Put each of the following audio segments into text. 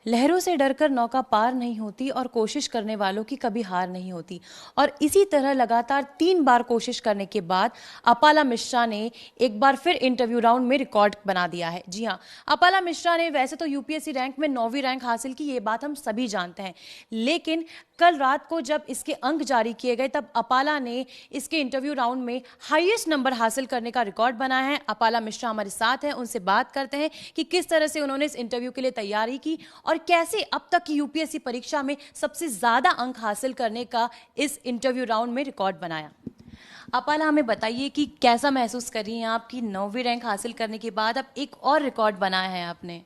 लहरों से डरकर नौका पार नहीं होती और कोशिश करने वालों की कभी हार नहीं होती। और इसी तरह लगातार 3 बार कोशिश करने के बाद अपाला मिश्रा ने एक बार फिर इंटरव्यू राउंड में रिकॉर्ड बना दिया है। जी हाँ, अपाला मिश्रा ने वैसे तो यूपीएससी रैंक में 9वीं रैंक हासिल की, ये बात हम सभी जानते हैं, लेकिन कल रात को जब इसके अंक जारी किए गए तब अपाला ने इसके इंटरव्यू राउंड में हाईएस्ट नंबर हासिल करने का रिकॉर्ड बनाया है। अपाला मिश्रा हमारे साथ हैं, उनसे बात करते हैं कि किस तरह से उन्होंने इस इंटरव्यू के लिए तैयारी की और कैसे अब तक की यूपीएससी परीक्षा में सबसे ज्यादा अंक हासिल करने का इस इंटरव्यू राउंड में रिकॉर्ड बनाया। अपाला, हमें बताइए कि कैसा महसूस कर रही हैं आप कि 9वीं रैंक हासिल करने के बाद अब एक और रिकॉर्ड बनाया है आपने।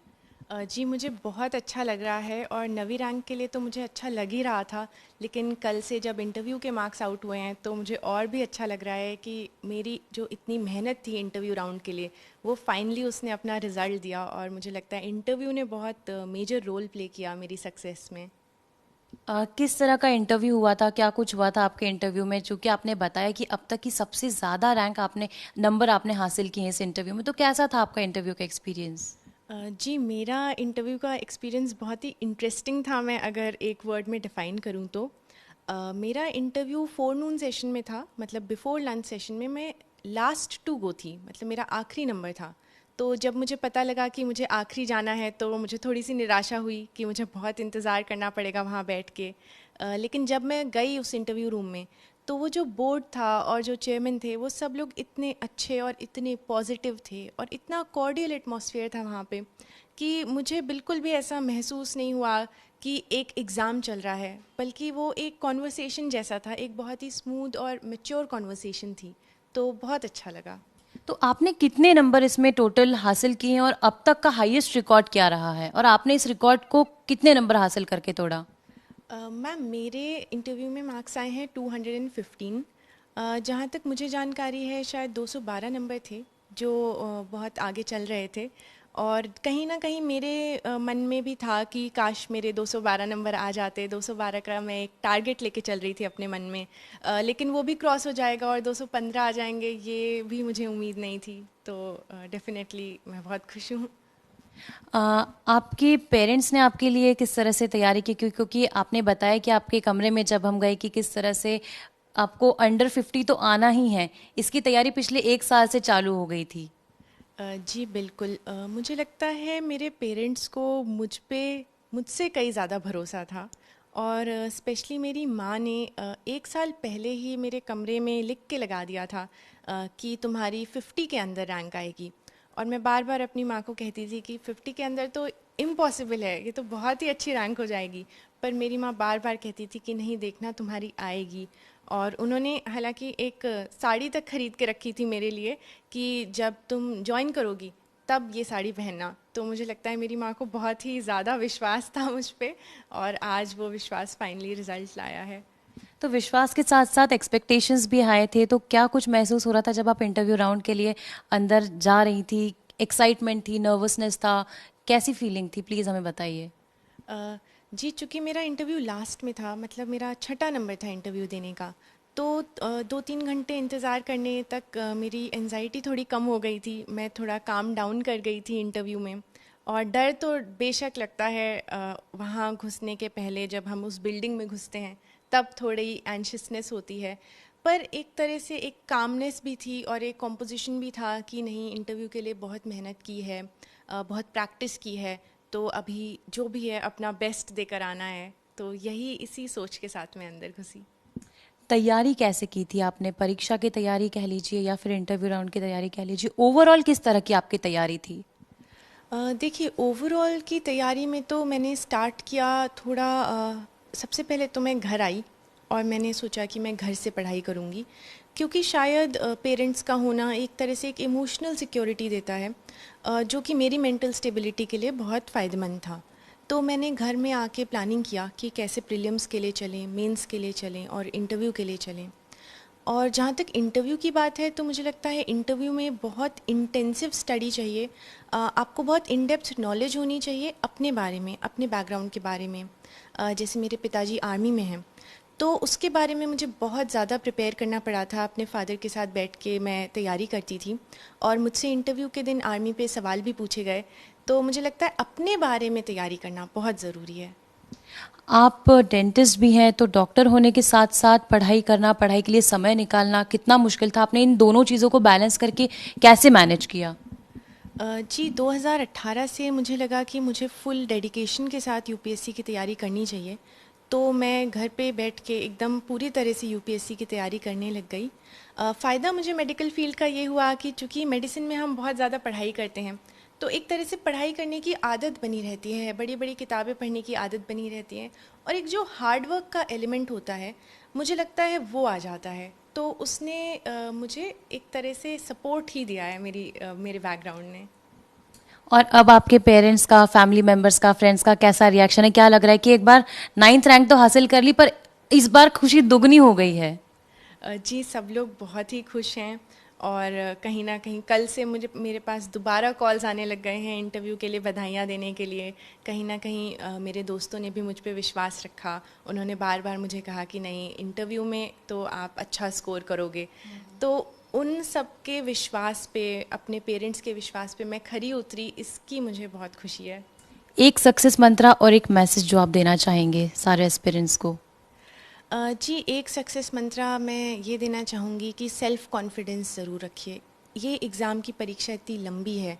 जी मुझे बहुत अच्छा लग रहा है और नवी रैंक के लिए तो मुझे अच्छा लग ही रहा था। लेकिन कल से जब इंटरव्यू के मार्क्स आउट हुए हैं तो मुझे और भी अच्छा लग रहा है कि मेरी जो इतनी मेहनत थी इंटरव्यू राउंड के लिए वो फाइनली उसने अपना रिज़ल्ट दिया। और मुझे लगता है इंटरव्यू ने बहुत मेजर रोल प्ले किया मेरी सक्सेस में। किस तरह का इंटरव्यू हुआ था, क्या कुछ हुआ था आपके इंटरव्यू में, चूंकि आपने बताया कि अब तक की सबसे ज़्यादा रैंक आपने नंबर आपने हासिल किए हैं इस इंटरव्यू में, तो कैसा था आपका इंटरव्यू का एक्सपीरियंस। जी मेरा इंटरव्यू का एक्सपीरियंस बहुत ही इंटरेस्टिंग था। मैं अगर एक वर्ड में डिफ़ाइन करूँ तो मेरा इंटरव्यू फोरनून सेशन में था, मतलब बिफोर लंच सेशन में। मैं लास्ट टू गो थी, मतलब मेरा आखिरी नंबर था। तो जब मुझे पता लगा कि मुझे आखिरी जाना है तो मुझे थोड़ी सी निराशा हुई कि मुझे बहुत इंतज़ार करना पड़ेगा वहाँ बैठ के। लेकिन जब मैं गई उस इंटरव्यू रूम में तो वो जो बोर्ड था और जो चेयरमैन थे वो सब लोग इतने अच्छे और इतने पॉजिटिव थे और इतना कॉर्डियल एटमॉस्फेयर था वहाँ पे कि मुझे बिल्कुल भी ऐसा महसूस नहीं हुआ कि एक एग्ज़ाम चल रहा है, बल्कि वो एक कॉन्वर्सेशन जैसा था। एक बहुत ही स्मूथ और मैच्योर कॉन्वर्सेशन थी। तो बहुत अच्छा लगा। तो आपने कितने नंबर इसमें टोटल हासिल किए हैं और अब तक का हाईएस्ट रिकॉर्ड क्या रहा है, और आपने इस रिकॉर्ड को कितने नंबर हासिल करके तोड़ा। मैम मेरे इंटरव्यू में मार्क्स आए हैं 215। जहाँ तक मुझे जानकारी है शायद 212 नंबर थे, जो बहुत आगे चल रहे थे। और कहीं ना कहीं मेरे मन में भी था कि काश मेरे 212 नंबर आ जाते। 212 का मैं एक टारगेट लेके चल रही थी अपने मन में। लेकिन वो भी क्रॉस हो जाएगा और 215 आ जाएंगे, ये भी मुझे उम्मीद नहीं थी। तो डेफिनेटली मैं बहुत खुश हूँ। आपके पेरेंट्स ने आपके लिए किस तरह से तैयारी की, क्योंकि आपने बताया कि आपके कमरे में जब हम गए कि किस तरह से आपको अंडर 50 तो आना ही है, इसकी तैयारी पिछले 1 साल से चालू हो गई थी। जी बिल्कुल। मुझे लगता है मेरे पेरेंट्स को मुझसे कई ज़्यादा भरोसा था। और स्पेशली मेरी माँ ने 1 साल पहले ही मेरे कमरे में लिख के लगा दिया था कि तुम्हारी 50 के अंदर रैंक आएगी। और मैं बार बार अपनी माँ को कहती थी कि 50 के अंदर तो इम्पॉसिबल है, ये तो बहुत ही अच्छी रैंक हो जाएगी। पर मेरी माँ बार बार कहती थी कि नहीं, देखना तुम्हारी आएगी। और उन्होंने हालांकि एक साड़ी तक खरीद के रखी थी मेरे लिए कि जब तुम ज्वाइन करोगी तब ये साड़ी पहनना। तो मुझे लगता है मेरी माँ को बहुत ही ज़्यादा विश्वास था मुझ पे। और आज वो विश्वास फाइनली रिजल्ट लाया है। तो विश्वास के साथ साथ एक्सपेक्टेशंस भी आए थे, तो क्या कुछ महसूस हो रहा था जब आप इंटरव्यू राउंड के लिए अंदर जा रही थी। एक्साइटमेंट थी, नर्वसनेस था, कैसी फीलिंग थी, प्लीज़ हमें बताइए। अ, जी चूँकि मेरा इंटरव्यू लास्ट में था, मतलब मेरा छठा नंबर था इंटरव्यू देने का। तो 2-3 घंटे इंतज़ार करने तक मेरी एनजाइटी थोड़ी कम हो गई थी। मैं थोड़ा काम डाउन कर गई थी इंटरव्यू में। और डर तो बेशक लगता है वहाँ घुसने के पहले, जब हम उस बिल्डिंग में घुसते हैं तब थोड़ी एंशियसनेस होती है। पर एक तरह से एक कामनेस भी थी और एक कॉम्पोजिशन भी था कि नहीं, इंटरव्यू के लिए बहुत मेहनत की है, बहुत प्रैक्टिस की है। तो अभी जो भी है अपना बेस्ट देकर आना है। तो यही इसी सोच के साथ मैं अंदर घुसी। तैयारी कैसे की थी आपने, परीक्षा की तैयारी कह लीजिए या फिर इंटरव्यू राउंड की तैयारी कह लीजिए, ओवरऑल किस तरह की आपकी तैयारी थी। देखिए ओवरऑल की तैयारी में तो मैंने स्टार्ट किया थोड़ा। सबसे पहले तो मैं घर आई और मैंने सोचा कि मैं घर से पढ़ाई करूँगी, क्योंकि शायद पेरेंट्स का होना एक तरह से एक इमोशनल सिक्योरिटी देता है, जो कि मेरी मेंटल स्टेबिलिटी के लिए बहुत फ़ायदेमंद था। तो मैंने घर में आके प्लानिंग किया कि कैसे प्रीलिम्स के लिए चलें, मेंस के लिए चलें और इंटरव्यू के लिए चलें। और जहाँ तक इंटरव्यू की बात है तो मुझे लगता है इंटरव्यू में बहुत इंटेंसिव स्टडी चाहिए। आपको बहुत इन डेप्थ नॉलेज होनी चाहिए अपने बारे में, अपने बैकग्राउंड के बारे में। जैसे मेरे पिताजी आर्मी में हैं, तो उसके बारे में मुझे बहुत ज़्यादा प्रिपेयर करना पड़ा था। अपने फादर के साथ बैठ के मैं तैयारी करती थी। और मुझसे इंटरव्यू के दिन आर्मी पे सवाल भी पूछे गए तो मुझे लगता है अपने बारे में तैयारी करना बहुत ज़रूरी है। आप डेंटिस्ट भी हैं, तो डॉक्टर होने के साथ साथ पढ़ाई करना, पढ़ाई के लिए समय निकालना कितना मुश्किल था? आपने इन दोनों चीज़ों को बैलेंस करके कैसे मैनेज किया? जी 2018 से मुझे लगा कि मुझे फुल डेडिकेशन के साथ यूपीएससी की तैयारी करनी चाहिए। तो मैं घर पे बैठ के एकदम पूरी तरह से यूपीएससी की तैयारी करने लग गई। फ़ायदा मुझे मेडिकल फील्ड का ये हुआ कि चूँकि मेडिसिन में हम बहुत ज़्यादा पढ़ाई करते हैं, तो एक तरह से पढ़ाई करने की आदत बनी रहती है, बड़ी बड़ी किताबें पढ़ने की आदत बनी रहती है, और एक जो हार्ड वर्क का एलिमेंट होता है, मुझे लगता है वो आ जाता है। तो उसने मुझे एक तरह से सपोर्ट ही दिया है मेरे बैकग्राउंड ने। और अब आपके पेरेंट्स का, फैमिली मेंबर्स का, फ्रेंड्स का कैसा रिएक्शन है? क्या लग रहा है कि एक बार 9th रैंक तो हासिल कर ली, पर इस बार खुशी दुगनी हो गई है? जी सब लोग बहुत ही खुश हैं, और कहीं ना कहीं कल से मेरे पास दोबारा कॉल्स आने लग गए हैं इंटरव्यू के लिए, बधाइयाँ देने के लिए। कहीं ना कहीं मेरे दोस्तों ने भी मुझ पे विश्वास रखा, उन्होंने बार बार मुझे कहा कि नहीं, इंटरव्यू में तो आप अच्छा स्कोर करोगे। तो उन सब के विश्वास पे, अपने पेरेंट्स के विश्वास पे मैं खरी उतरी, इसकी मुझे बहुत खुशी है। एक सक्सेस मंत्रा और एक मैसेज जो आप देना चाहेंगे सारे एस्पिरेंट्स को? जी एक सक्सेस मंत्रा मैं ये देना चाहूँगी कि सेल्फ़ कॉन्फिडेंस ज़रूर रखिए। ये एग्ज़ाम की परीक्षा इतनी लंबी है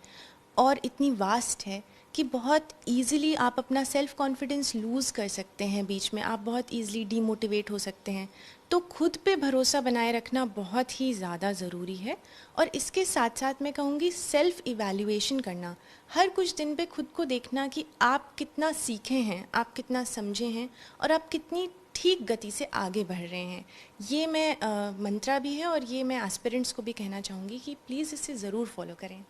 और इतनी वास्ट है कि बहुत ईज़िली आप अपना सेल्फ़ कॉन्फिडेंस लूज़ कर सकते हैं, बीच में आप बहुत ईज़िली डीमोटिवेट हो सकते हैं। तो खुद पे भरोसा बनाए रखना बहुत ही ज़्यादा ज़रूरी है, और इसके साथ साथ मैं कहूँगी सेल्फ़ इवैल्यूएशन करना। हर कुछ दिन पे खुद को देखना कि आप कितना सीखे हैं, आप कितना समझे हैं, और आप कितनी ठीक गति से आगे बढ़ रहे हैं। ये मैं मंत्रा भी है, और ये मैं एस्पिरेंट्स को भी कहना चाहूँगी कि प्लीज़ इसे ज़रूर फॉलो करें।